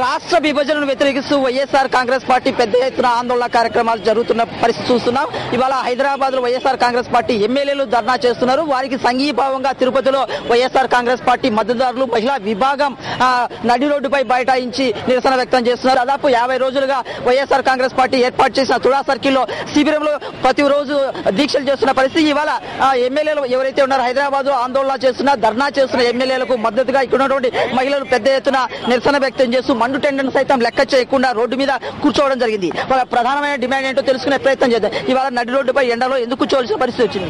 రాష్ట్ర విభజనను వ్యతిరేకిస్తూ వైఎస్ఆర్ కాంగ్రెస్ పార్టీ పెద్ద ఎత్తున ఆందోళన కార్యక్రమాలు జరుగుతున్న పరిస్థితి చూస్తున్నాం. ఇవాళ హైదరాబాద్ లో వైఎస్ఆర్ కాంగ్రెస్ పార్టీ ఎమ్మెల్యేలు ధర్నా చేస్తున్నారు. వారికి సంఘీభావంగా తిరుపతిలో వైఎస్ఆర్ కాంగ్రెస్ పార్టీ మద్దతుదారులు మహిళా విభాగం నడి రోడ్డుపై బైఠాయించి నిరసన వ్యక్తం చేస్తున్నారు. దాదాపు 50 రోజులుగా వైఎస్ఆర్ కాంగ్రెస్ పార్టీ ఏర్పాటు చేసిన తుడా సర్కిల్లో శిబిరంలో ప్రతిరోజు దీక్షలు చేస్తున్న పరిస్థితి. ఇవాళ ఎమ్మెల్యేలు ఎవరైతే ఉన్నారో హైదరాబాద్ లో ఆందోళన చేస్తున్న ధర్నా చేస్తున్న ఎమ్మెల్యేలకు మద్దతుగా ఇక్కడ ఉన్నటువంటి మహిళలు పెద్ద ఎత్తున నిరసన వ్యక్తం చేస్తూ మండు టెండర్ను సైతం లెక్క చేయకుండా రోడ్డు మీద కూర్చోవడం జరిగింది. వాళ్ళ ప్రధానమైన డిమాండ్ ఏంటో తెలుసుకునే ప్రయత్నం చేద్దాం. ఇవాళ నడి రోడ్డుపై ఎండలో ఎందుకు కూర్చోవలసిన పరిస్థితి వచ్చింది?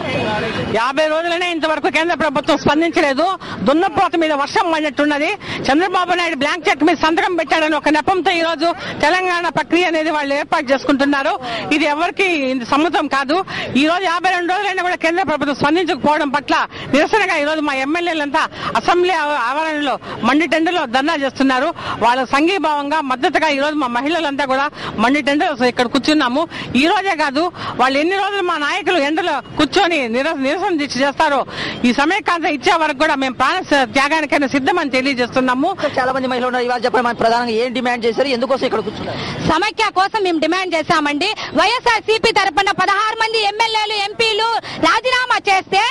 50 రోజులనే ఇంతవరకు కేంద్ర ప్రభుత్వం స్పందించలేదు. దున్నపోత మీద వర్షం పడినట్టున్నది. చంద్రబాబు నాయుడు బ్లాంక్ చెక్ మీద సంతకం పెట్టాడని ఒక నెపంతో ఈ రోజు తెలంగాణ ప్రక్రియ అనేది వాళ్ళు ఏర్పాటు చేసుకుంటున్నారు. ఇది ఎవరికి సమ్మతం కాదు. ఈ రోజు 52 రోజులైనా కూడా కేంద్ర ప్రభుత్వం స్పందించకపోవడం పట్ల నిరసనగా ఈ రోజు మా ఎమ్మెల్యేలంతా అసెంబ్లీ ఆవరణలో మండి టెండర్లో ధర్నా చేస్తున్నారు. వాళ్ళ సంఘీభావంగా మద్దతుగా ఈ రోజు మా మహిళలంతా కూడా మండి టెండర్ ఇక్కడ కూర్చున్నాము. ఈ రోజే కాదు, వాళ్ళు ఎన్ని రోజులు మా నాయకులు ఎండలో కూర్చొని నిరసన దీక్ష చేస్తారో ఈ సమయకాంతం ఇచ్చే వరకు కూడా మేము ప్రాణ త్యాగానికైనా సిద్ధమని తెలియజేస్తున్నాము. చాలా మంది మహిళలు ఉన్నారు. ఇవాళ చెప్పండి, ప్రధానంగా ఏం డిమాండ్ చేశారు, ఎందుకోసం ఇక్కడ కూర్చున్నారు? సమైక్య కోసం మేము డిమాండ్ చేశామండి. వైఎస్ఆర్సీపీ తరఫున 16 మంది ఎమ్మెల్యేలు ఎంపీలు రాజీనామా చేస్తే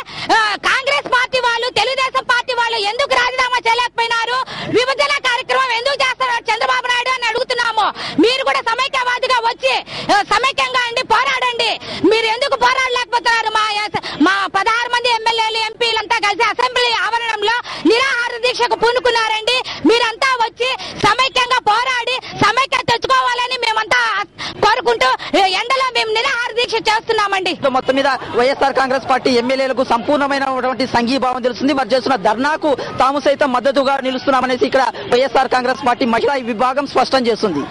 కాంగ్రెస్ పార్టీ వాళ్ళు తెలుగుదేశం పార్టీ వాళ్ళు ఎందుకు రాజీనామా చేయలేకపోయినారు? విభజన కార్యక్రమం ఎందుకు చేస్తున్నారు చంద్రబాబు నాయుడు అని అడుగుతున్నాము. మీరు కూడా సమైక్యవాదిగా వచ్చి సమైక్యంగా అండి పోరాడండి. మీరు ఎందుకు పోరాడలేకపోతున్నారు? మా 16 మంది ఎమ్మెల్యేలు ఎంపీలంతా కలిసి అసెంబ్లీ ఆవరణంలో నిరాహార దీక్షకు పూనుకున్నారండి. మీరంతా వచ్చి సమైక్యంగా పోరాడి సమైక్య తెచ్చుకోవాలని మేమంతా కోరుకుంటూ ఎండలో మేము నిరాహార దీక్ష చేస్తున్నామండి. మొత్తం మీద వైఎస్ఆర్ కాంగ్రెస్ పార్టీ ఎమ్మెల్యేలకు సంపూర్ణమైనటువంటి సంఘీభావం తెలుస్తుంది. మరి చేస్తున్న ధర్నాకు తాము సైతం మద్దతుగా నిలుస్తున్నామనేసి ఇక్కడ వైఎస్ఆర్ కాంగ్రెస్ పార్టీ మహిళా విభాగం స్పష్టం చేస్తుంది.